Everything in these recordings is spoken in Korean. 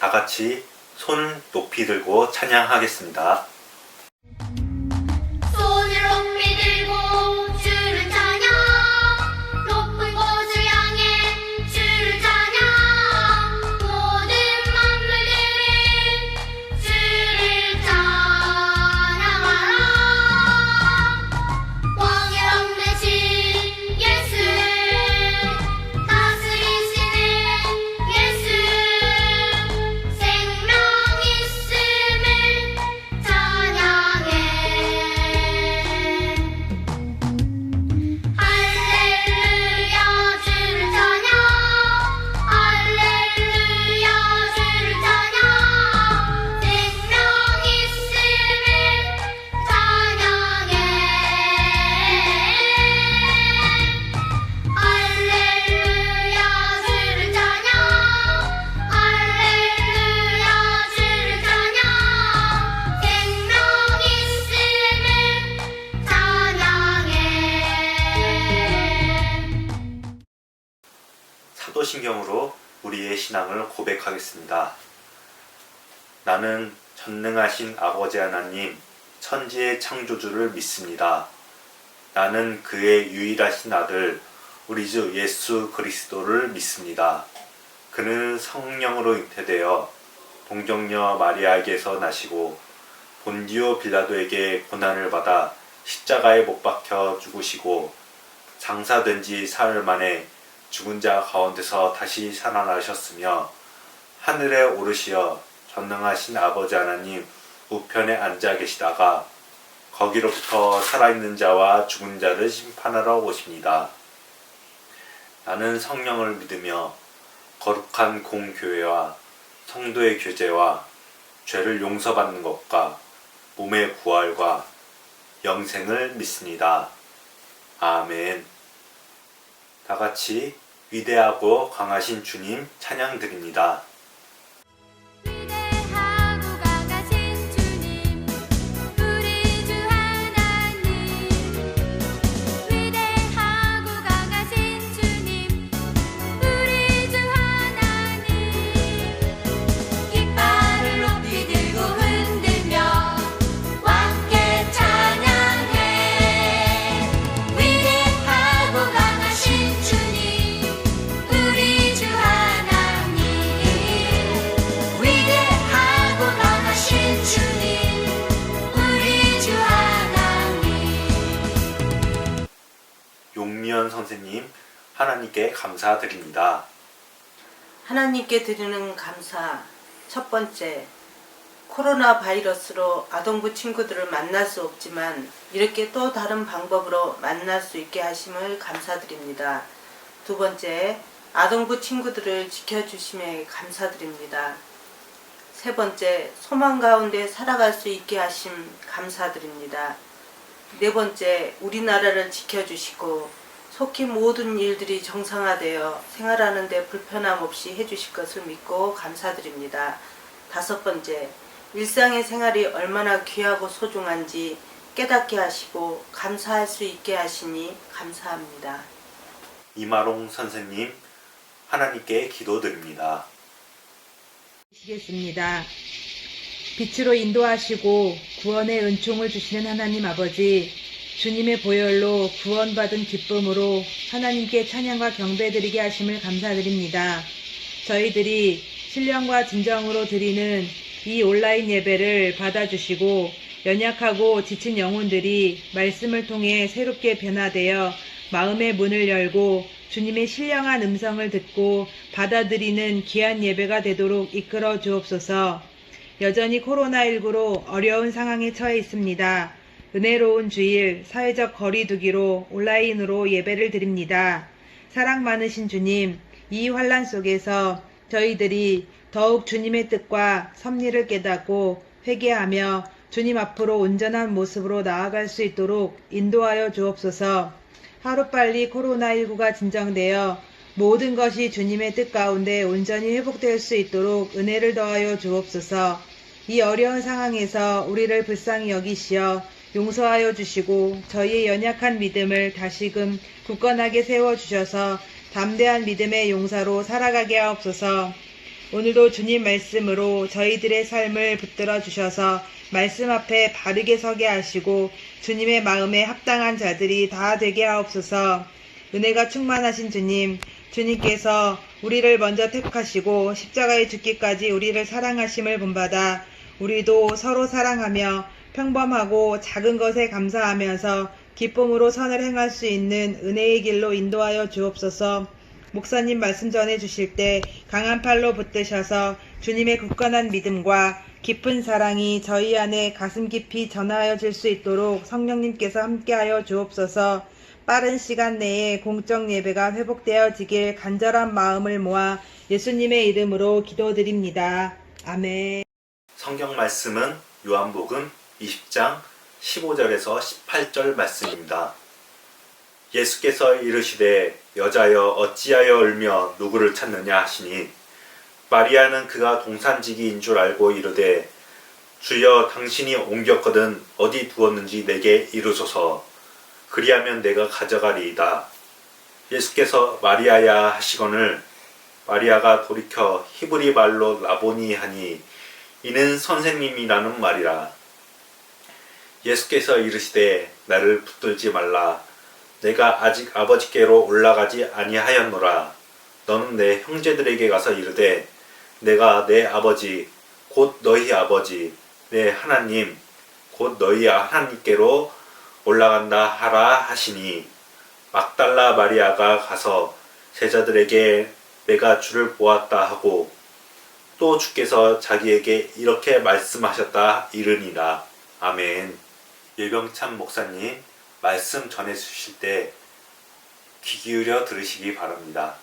다 같이 손 높이 들고 찬양하겠습니다. 손을 높이 들고 주를 찬양, 높은 곳을 향해 주를 찬양, 모든 만물들은 주를 찬양하라. 왕의 왕 되신 예수, 다스리시는 예수, 생명 있음을 찬양해. 할렐루야 주를 찬양, 할렐루야 주를 찬양, 생명 있음을 찬양해. 할렐루야 주를 찬양, 할렐루야 주를 찬양, 생명 있음을 찬양해. 사도신경으로 우리의 신앙을 고백하겠습니다. 나는 전능하신 아버지 하나님, 천지의 창조주를 믿습니다. 나는 그의 유일하신 아들, 우리 주 예수 그리스도를 믿습니다. 그는 성령으로 잉태되어 동정녀 마리아에게서 나시고 본디오 빌라도에게 고난을 받아 십자가에 못 박혀 죽으시고 장사된 지 사흘 만에 죽은 자 가운데서 다시 살아나셨으며 하늘에 오르시어 전능하신 아버지 하나님 우편에 앉아 계시다가 거기로부터 살아있는 자와 죽은 자를 심판하러 오십니다. 나는 성령을 믿으며 거룩한 공교회와 성도의 교제와 죄를 용서받는 것과 몸의 부활과 영생을 믿습니다. 아멘. 다 같이 위대하고 강하신 주님 찬양 드립니다. 위대하고 강하신 주님, 우리 주 하나님. 위대하고 강하신 주님, 우리 주 하나님. 깃발을 높이 들고 흔들며 함께 찬양해. 위대하고 강하신 주님, 우리 주 하나님. 위대하고 강하신 주님, 우리 주 하나님. 용미연 선생님, 하나님께 감사드립니다. 하나님께 드리는 감사. 첫 번째, 코로나 바이러스로 아동부 친구들을 만날 수 없지만 이렇게 또 다른 방법으로 만날 수 있게 하심을 감사드립니다. 두 번째, 아동부 친구들을 지켜주심에 감사드립니다. 세 번째, 소망 가운데 살아갈 수 있게 하심 감사드립니다. 네 번째, 우리나라를 지켜주시고 속히 모든 일들이 정상화되어 생활하는 데 불편함 없이 해주실 것을 믿고 감사드립니다. 다섯 번째, 일상의 생활이 얼마나 귀하고 소중한지 깨닫게 하시고 감사할 수 있게 하시니 감사합니다. 이마롱 선생님, 하나님께 기도드립니다. 시겠습니다. 빛으로 인도하시고 구원의 은총을 주시는 하나님 아버지, 주님의 보혈로 구원받은 기쁨으로 하나님께 찬양과 경배드리게 하심을 감사드립니다. 저희들이 신령과 진정으로 드리는 이 온라인 예배를 받아주시고 연약하고 지친 영혼들이 말씀을 통해 새롭게 변화되어 마음의 문을 열고 주님의 신령한 음성을 듣고 받아들이는 귀한 예배가 되도록 이끌어 주옵소서. 여전히 코로나19로 어려운 상황에 처해 있습니다. 은혜로운 주일, 사회적 거리두기로 온라인으로 예배를 드립니다. 사랑 많으신 주님, 이 환난 속에서 저희들이 더욱 주님의 뜻과 섭리를 깨닫고 회개하며 주님 앞으로 온전한 모습으로 나아갈 수 있도록 인도하여 주옵소서. 하루빨리 코로나19가 진정되어 모든 것이 주님의 뜻 가운데 온전히 회복될 수 있도록 은혜를 더하여 주옵소서. 이 어려운 상황에서 우리를 불쌍히 여기시어 용서하여 주시고 저희의 연약한 믿음을 다시금 굳건하게 세워주셔서 담대한 믿음의 용사로 살아가게 하옵소서. 오늘도 주님 말씀으로 저희들의 삶을 붙들어 주셔서 말씀 앞에 바르게 서게 하시고 주님의 마음에 합당한 자들이 다 되게 하옵소서. 은혜가 충만하신 주님, 주님께서 우리를 먼저 택하시고 십자가에 죽기까지 우리를 사랑하심을 본받아 우리도 서로 사랑하며 평범하고 작은 것에 감사하면서 기쁨으로 선을 행할 수 있는 은혜의 길로 인도하여 주옵소서. 목사님 말씀 전해 주실 때 강한 팔로 붙드셔서 주님의 굳건한 믿음과 깊은 사랑이 저희 안에 가슴 깊이 전하여 질 수 있도록 성령님께서 함께하여 주옵소서. 빠른 시간 내에 공적 예배가 회복되어지길 간절한 마음을 모아 예수님의 이름으로 기도드립니다. 아멘. 성경 말씀은 요한복음 20장 15절에서 18절 말씀입니다. 예수께서 이르시되 여자여 어찌하여 울며 누구를 찾느냐 하시니 마리아는 그가 동산지기인 줄 알고 이르되 주여 당신이 옮겼거든 어디 두었는지 내게 이르소서. 그리하면 내가 가져가리이다. 예수께서 마리아야 하시거늘 마리아가 돌이켜 히브리 말로 라보니 하니 이는 선생님이라는 말이라. 예수께서 이르시되 나를 붙들지 말라. 내가 아직 아버지께로 올라가지 아니하였노라. 너는 내 형제들에게 가서 이르되 내가 내 아버지 곧 너희 아버지 내 하나님 곧 너희 하나님께로 올라간다 하라 하시니 막달라 마리아가 가서 제자들에게 내가 주를 보았다 하고 또 주께서 자기에게 이렇게 말씀하셨다 이르니라. 아멘. 예병찬 목사님 말씀 전해 주실 때 귀 기울여 들으시기 바랍니다.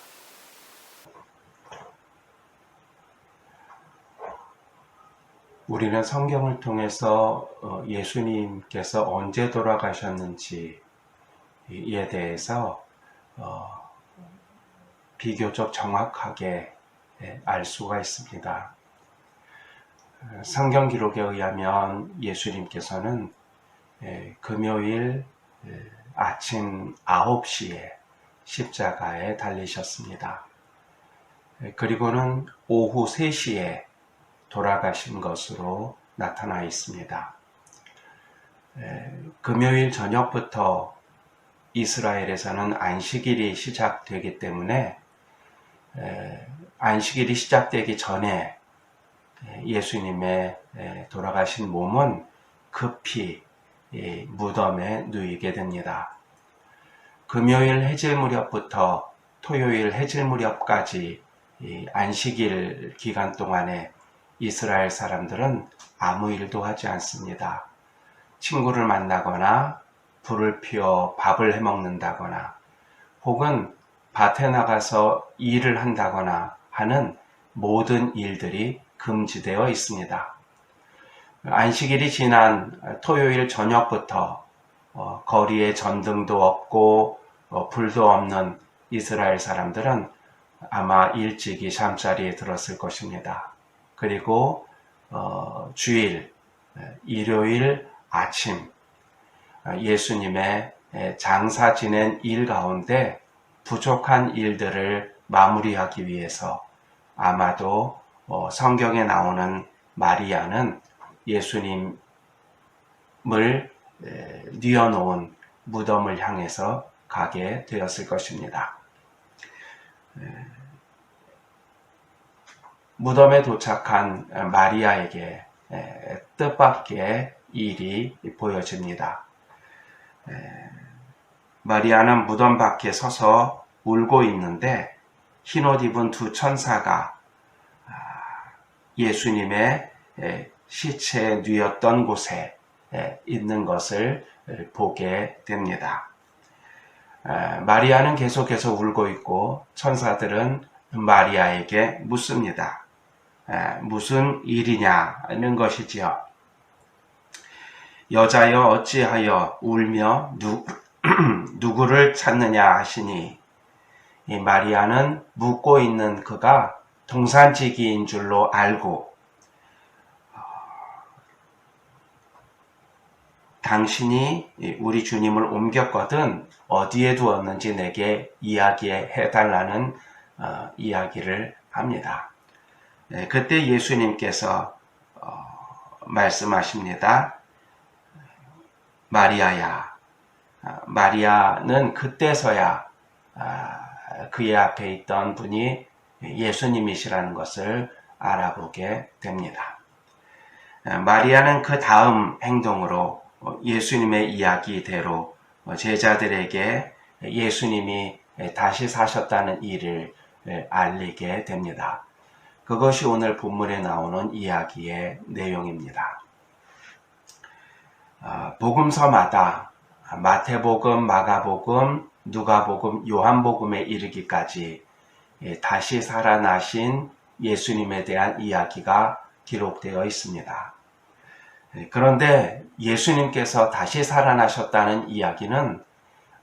우리는 성경을 통해서 예수님께서 언제 돌아가셨는지에 대해서 비교적 정확하게 알 수가 있습니다. 성경 기록에 의하면 예수님께서는 금요일 아침 9시에 십자가에 달리셨습니다. 그리고는 오후 3시에 돌아가신 것으로 나타나 있습니다. 금요일 저녁부터 이스라엘에서는 안식일이 시작되기 때문에 안식일이 시작되기 전에 예수님의 돌아가신 몸은 급히 무덤에 누이게 됩니다. 금요일 해질 무렵부터 토요일 해질 무렵까지 안식일 기간 동안에 이스라엘 사람들은 아무 일도 하지 않습니다. 친구를 만나거나 불을 피워 밥을 해먹는다거나 혹은 밭에 나가서 일을 한다거나 하는 모든 일들이 금지되어 있습니다. 안식일이 지난 토요일 저녁부터 거리에 전등도 없고 불도 없는 이스라엘 사람들은 아마 일찍이 잠자리에 들었을 것입니다. 그리고 주일, 일요일 아침 예수님의 장사 지낸 일 가운데 부족한 일들을 마무리하기 위해서 아마도 성경에 나오는 마리아는 예수님을 뉘어놓은 무덤을 향해서 가게 되었을 것입니다. 무덤에 도착한 마리아에게 뜻밖의 일이 보여집니다. 마리아는 무덤 밖에 서서 울고 있는데 흰옷 입은 두 천사가 예수님의 시체에 뉘었던 곳에 있는 것을 보게 됩니다. 마리아는 계속해서 울고 있고 천사들은 마리아에게 묻습니다. 무슨 일이냐는 것이지요. 여자여 어찌하여 울며 누구를 찾느냐 하시니 이 마리아는 묻고 있는 그가 동산지기인 줄로 알고 당신이 우리 주님을 옮겼거든 어디에 두었는지 내게 이야기해 달라는 이야기를 합니다. 그때 예수님께서 말씀하십니다. 마리아야. 마리아는 그때서야 그의 앞에 있던 분이 예수님이시라는 것을 알아보게 됩니다. 마리아는 그 다음 행동으로 예수님의 이야기대로 제자들에게 예수님이 다시 사셨다는 일을 알리게 됩니다. 그것이 오늘 본문에 나오는 이야기의 내용입니다. 복음서마다 마태복음, 마가복음, 누가복음, 요한복음에 이르기까지 다시 살아나신 예수님에 대한 이야기가 기록되어 있습니다. 그런데 예수님께서 다시 살아나셨다는 이야기는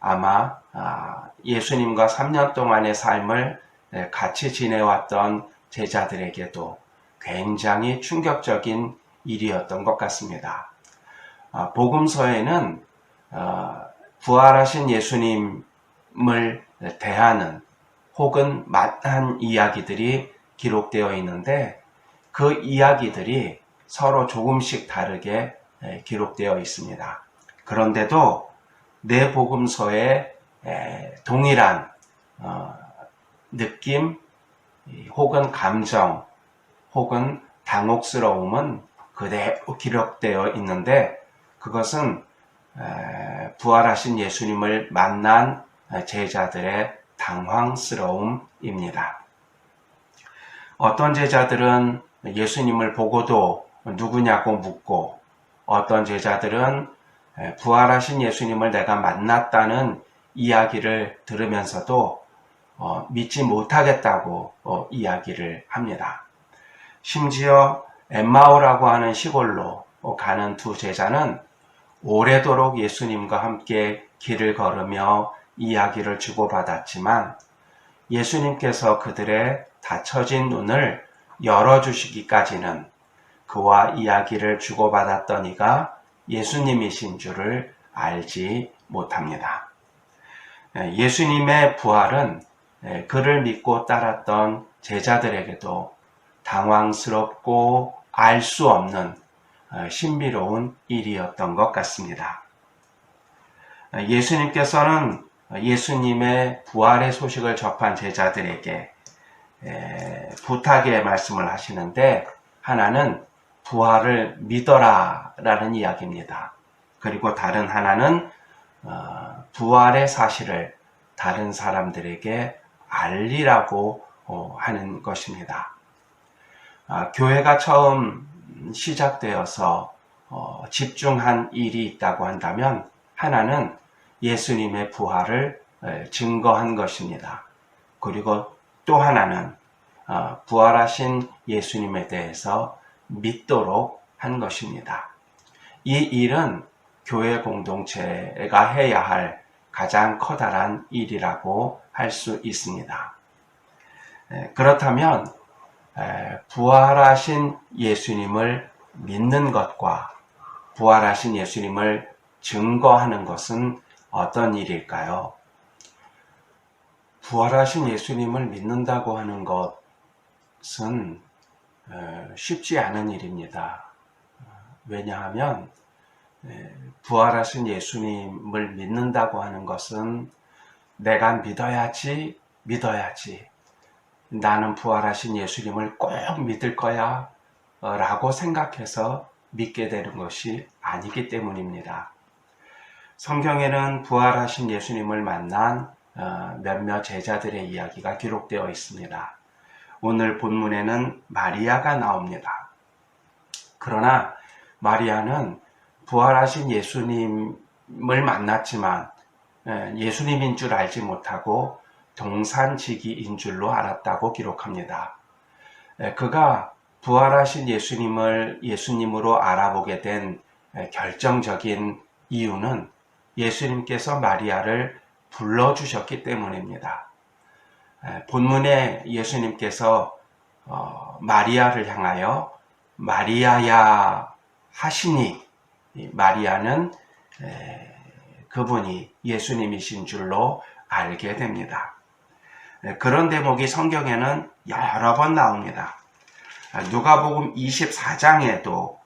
아마 예수님과 3년 동안의 삶을 같이 지내왔던 제자들에게도 굉장히 충격적인 일이었던 것 같습니다. 복음서에는 부활하신 예수님을 대하는 혹은 만난 이야기들이 기록되어 있는데 그 이야기들이 서로 조금씩 다르게 기록되어 있습니다. 그런데도 네 복음서에 동일한 느낌 혹은 감정 혹은 당혹스러움은 그대로 기록되어 있는데 그것은 부활하신 예수님을 만난 제자들의 당황스러움입니다. 어떤 제자들은 예수님을 보고도 누구냐고 묻고 어떤 제자들은 부활하신 예수님을 내가 만났다는 이야기를 들으면서도 믿지 못하겠다고 이야기를 합니다. 심지어 엠마오라고 하는 시골로 가는 두 제자는 오래도록 예수님과 함께 길을 걸으며 이야기를 주고받았지만 예수님께서 그들의 닫혀진 눈을 열어주시기까지는 그와 이야기를 주고받았던 이가 예수님이신 줄을 알지 못합니다. 예수님의 부활은 그를 믿고 따랐던 제자들에게도 당황스럽고 알 수 없는 신비로운 일이었던 것 같습니다. 예수님께서는 예수님의 부활의 소식을 접한 제자들에게 부탁의 말씀을 하시는데 하나는 부활을 믿어라 라는 이야기입니다. 그리고 다른 하나는 부활의 사실을 다른 사람들에게 알리라고 하는 것입니다. 교회가 처음 시작되어서 집중한 일이 있다고 한다면 하나는 예수님의 부활을 증거한 것입니다. 그리고 또 하나는 부활하신 예수님에 대해서 믿도록 한 것입니다. 이 일은 교회 공동체가 해야 할 가장 커다란 일이라고 할 수 있습니다. 그렇다면 부활하신 예수님을 믿는 것과 부활하신 예수님을 증거하는 것은 어떤 일일까요? 부활하신 예수님을 믿는다고 하는 것은 쉽지 않은 일입니다. 왜냐하면 부활하신 예수님을 믿는다고 하는 것은 내가 믿어야지 나는 부활하신 예수님을 꼭 믿을 거야 라고 생각해서 믿게 되는 것이 아니기 때문입니다. 성경에는 부활하신 예수님을 만난 몇몇 제자들의 이야기가 기록되어 있습니다. 오늘 본문에는 마리아가 나옵니다. 그러나 마리아는 부활하신 예수님을 만났지만 예수님인 줄 알지 못하고 동산지기인 줄로 알았다고 기록합니다. 그가 부활하신 예수님을 예수님으로 알아보게 된 결정적인 이유는 예수님께서 마리아를 불러주셨기 때문입니다. 본문에 예수님께서 마리아를 향하여 마리아야 하시니 마리아는 그분이 예수님이신 줄로 알게 됩니다. 그런 대목이 성경에는 여러 번 나옵니다. 누가복음 24장에도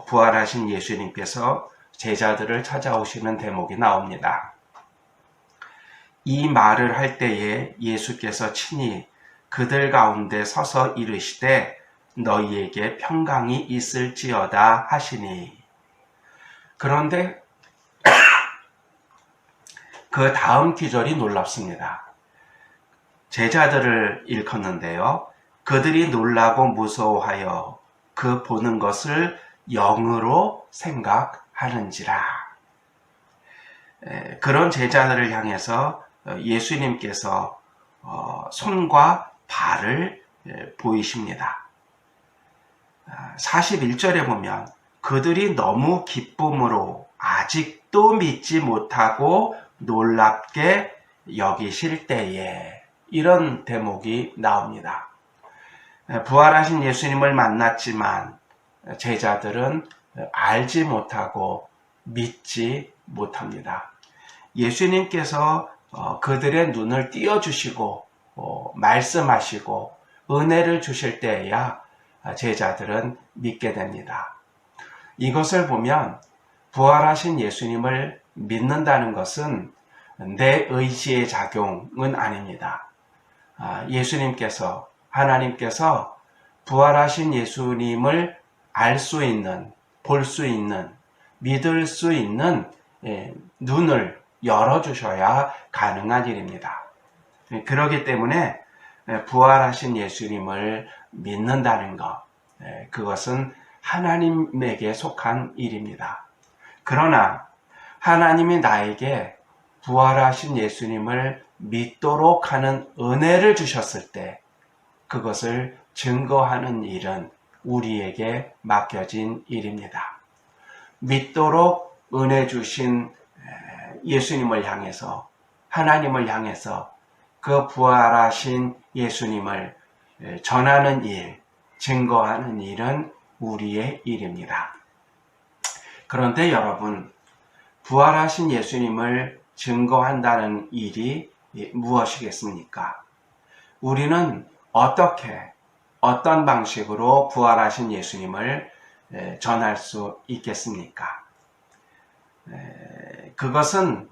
부활하신 예수님께서 제자들을 찾아오시는 대목이 나옵니다. 이 말을 할 때에 예수께서 친히 그들 가운데 서서 이르시되 너희에게 평강이 있을지어다 하시니. 그런데 그 다음 구절이 놀랍습니다. 제자들을 일컫는데요. 그들이 놀라고 무서워하여 그 보는 것을 영으로 생각하는지라. 그런 제자들을 향해서 예수님께서 손과 발을 보이십니다. 41절에 보면 그들이 너무 기쁨으로 아직도 믿지 못하고 놀랍게 여기실 때에, 이런 대목이 나옵니다. 부활하신 예수님을 만났지만 제자들은 알지 못하고 믿지 못합니다. 예수님께서 그들의 눈을 띄어주시고 말씀하시고 은혜를 주실 때에야 제자들은 믿게 됩니다. 이것을 보면 부활하신 예수님을 믿는다는 것은 내 의지의 작용은 아닙니다. 예수님께서, 하나님께서 부활하신 예수님을 알 수 있는, 볼 수 있는, 믿을 수 있는 눈을 열어주셔야 가능한 일입니다. 그렇기 때문에 부활하신 예수님을 믿는다는 것, 그것은 하나님에게 속한 일입니다. 그러나 하나님이 나에게 부활하신 예수님을 믿도록 하는 은혜를 주셨을 때 그것을 증거하는 일은 우리에게 맡겨진 일입니다. 믿도록 은혜 주신 예수님을 향해서, 하나님을 향해서 그 부활하신 예수님을 전하는 일, 증거하는 일은 우리의 일입니다. 그런데 여러분, 부활하신 예수님을 증거한다는 일이 무엇이겠습니까? 우리는 어떤 방식으로 부활하신 예수님을 전할 수 있겠습니까? 그것은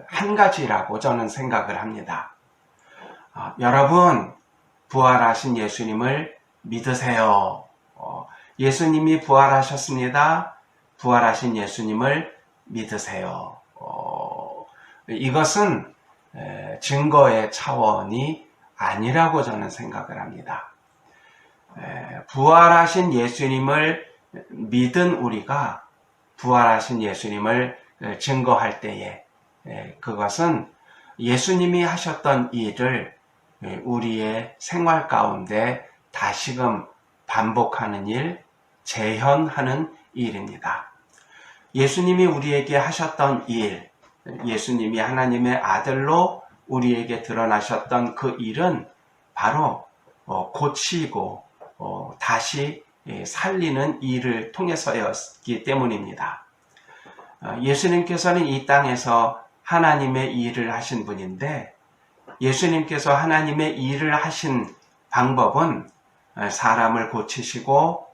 한 가지라고 저는 생각을 합니다. 여러분, 부활하신 예수님을 믿으세요. 예수님이 부활하셨습니다. 부활하신 예수님을 믿으세요. 이것은 증거의 차원이 아니라고 저는 생각을 합니다. 부활하신 예수님을 믿은 우리가 부활하신 예수님을 증거할 때에 그것은 예수님이 하셨던 일을 우리의 생활 가운데 다시금 반복하는 일, 재현하는 일입니다. 예수님이 우리에게 하셨던 일, 예수님이 하나님의 아들로 우리에게 드러나셨던 그 일은 바로 고치고 다시 살리는 일을 통해서였기 때문입니다. 예수님께서는 이 땅에서 하나님의 일을 하신 분인데, 예수님께서 하나님의 일을 하신 방법은 사람을 고치시고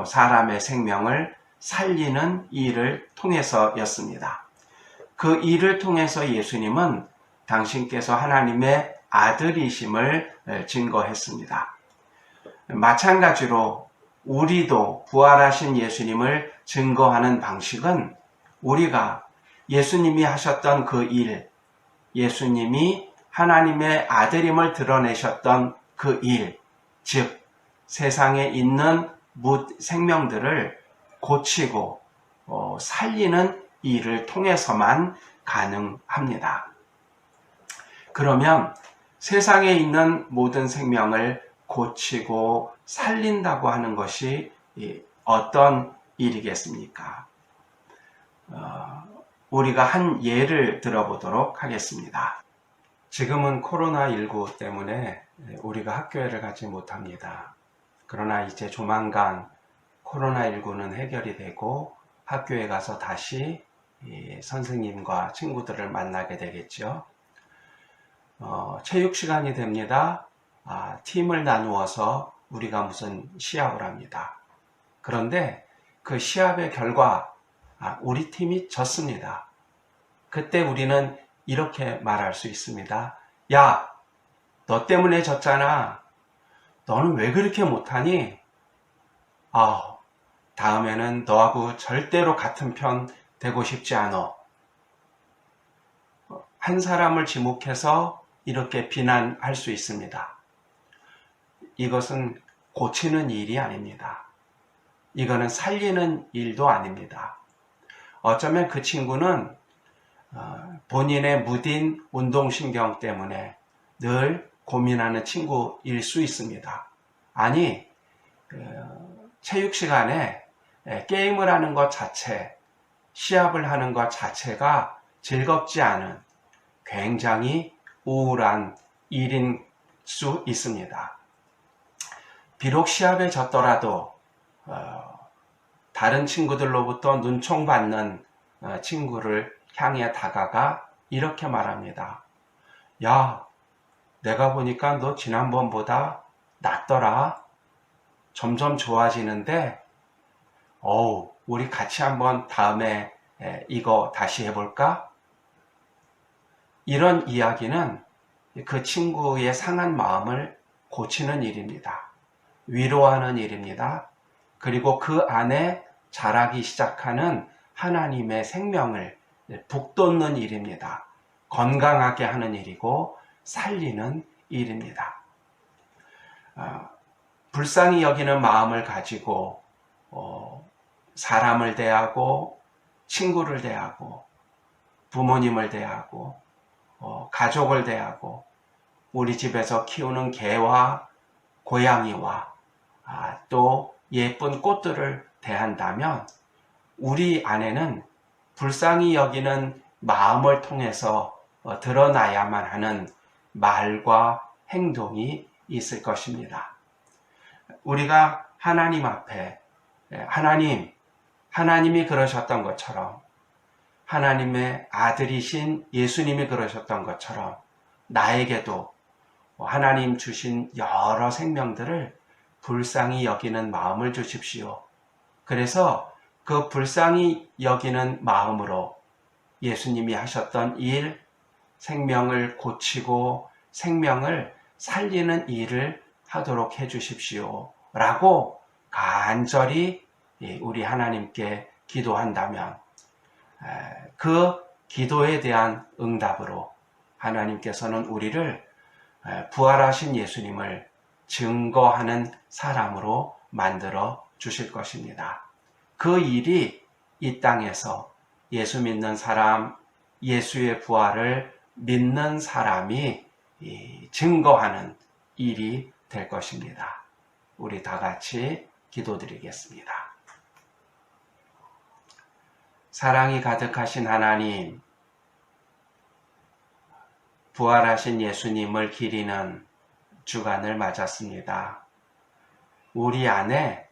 사람의 생명을 살리는 일을 통해서였습니다. 그 일을 통해서 예수님은 당신께서 하나님의 아들이심을 증거했습니다. 마찬가지로 우리도 부활하신 예수님을 증거하는 방식은 우리가 예수님이 하셨던 그 일, 예수님이 하나님의 아들임을 드러내셨던 그 일, 즉 세상에 있는 생명들을 고치고 살리는 일을 통해서만 가능합니다. 그러면 세상에 있는 모든 생명을 고치고 살린다고 하는 것이 어떤 일이겠습니까? 우리가 한 예를 들어보도록 하겠습니다. 지금은 코로나19 때문에 우리가 학교를 가지 못합니다. 그러나 이제 조만간 코로나19는 해결이 되고 학교에 가서 다시 선생님과 친구들을 만나게 되겠죠. 체육 시간이 됩니다. 팀을 나누어서 우리가 무슨 시합을 합니다. 그런데 그 시합의 결과 우리 팀이 졌습니다. 그때 우리는 이렇게 말할 수 있습니다. 야, 너 때문에 졌잖아. 너는 왜 그렇게 못하니? 다음에는 너하고 절대로 같은 편 되고 싶지 않아. 한 사람을 지목해서 이렇게 비난할 수 있습니다. 이것은 고치는 일이 아닙니다. 이거는 살리는 일도 아닙니다. 어쩌면 그 친구는 본인의 무딘 운동신경 때문에 늘 고민하는 친구일 수 있습니다. 아니, 체육 시간에 게임을 하는 것 자체, 시합을 하는 것 자체가 즐겁지 않은 굉장히 우울한 일인 수 있습니다. 비록 시합에 졌더라도 다른 친구들로부터 눈총받는 친구를 향해 다가가 이렇게 말합니다. 야, 내가 보니까 너 지난번보다 낫더라. 점점 좋아지는데 우리 같이 한번 다음에 이거 다시 해볼까? 이런 이야기는 그 친구의 상한 마음을 고치는 일입니다. 위로하는 일입니다. 그리고 그 안에 자라기 시작하는 하나님의 생명을 북돋는 일입니다. 건강하게 하는 일이고 살리는 일입니다. 불쌍히 여기는 마음을 가지고 사람을 대하고 친구를 대하고 부모님을 대하고 가족을 대하고 우리 집에서 키우는 개와 고양이와 또 예쁜 꽃들을 대한다면 우리 안에는 불쌍히 여기는 마음을 통해서 드러나야만 하는 말과 행동이 있을 것입니다. 우리가 하나님 앞에 하나님이 그러셨던 것처럼 하나님의 아들이신 예수님이 그러셨던 것처럼 나에게도 하나님 주신 여러 생명들을 불쌍히 여기는 마음을 주십시오. 그래서 그 불쌍히 여기는 마음으로 예수님이 하셨던 일, 생명을 고치고 생명을 살리는 일을 하도록 해주십시오. 라고 간절히 우리 하나님께 기도한다면 그 기도에 대한 응답으로 하나님께서는 우리를 부활하신 예수님을 증거하는 사람으로 만들어 주실 것입니다. 그 일이 이 땅에서 예수 믿는 사람, 예수의 부활을 믿는 사람이 증거하는 일이 될 것입니다. 우리 다 같이 기도드리겠습니다. 사랑이 가득하신 하나님, 부활하신 예수님을 기리는 주간을 맞았습니다. 우리 안에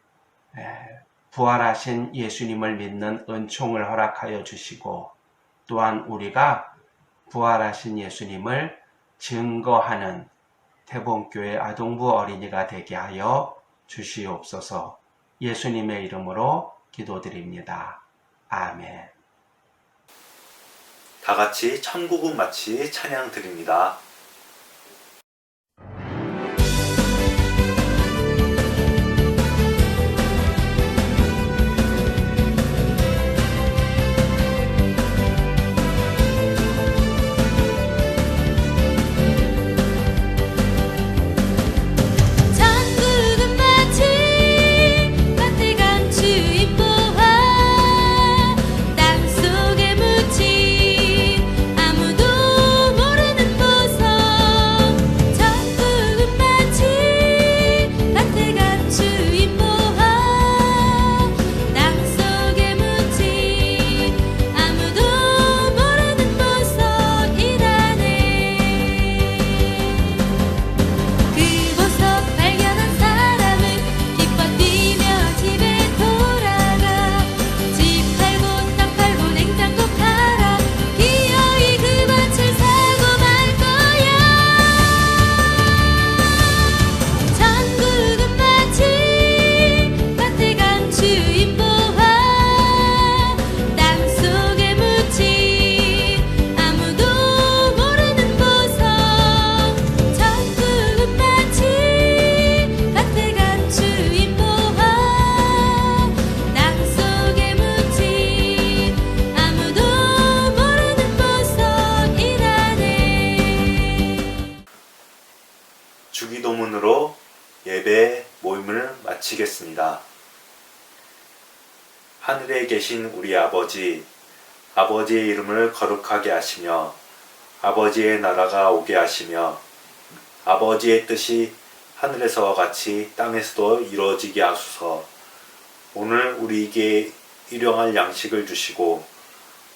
부활하신 예수님을 믿는 은총을 허락하여 주시고 또한 우리가 부활하신 예수님을 증거하는 태봉교회 아동부 어린이가 되게 하여 주시옵소서. 예수님의 이름으로 기도드립니다. 아멘. 다 같이 천국은 마치 찬양 드립니다. 천국은 마치 따뜻한 주의 보화 땅속에 묻힌 아무도 모르는 보석 예배 모임을 마치겠습니다. 하늘에 계신 우리 아버지, 아버지의 이름을 거룩하게 하시며 아버지의 나라가 오게 하시며 아버지의 뜻이 하늘에서와 같이 땅에서도 이루어지게 하소서. 오늘 우리에게 일용할 양식을 주시고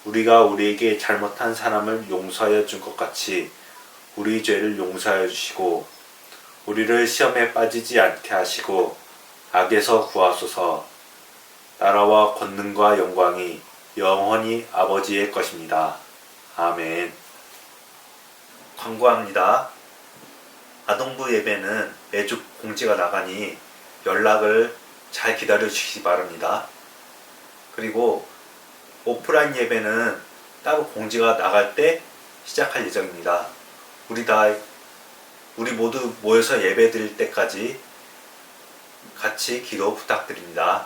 우리가 우리에게 잘못한 사람을 용서하여 준 것 같이 우리 죄를 용서하여 주시고 우리를 시험에 빠지지 않게 하시고 악에서 구하소서. 나라와 권능과 영광이 영원히 아버지의 것입니다. 아멘. 광고합니다. 아동부 예배는 매주 공지가 나가니 연락을 잘 기다려 주시기 바랍니다. 그리고 오프라인 예배는 따로 공지가 나갈 때 시작할 예정입니다. 우리 모두 모여서 예배 드릴 때까지 같이 기도 부탁드립니다.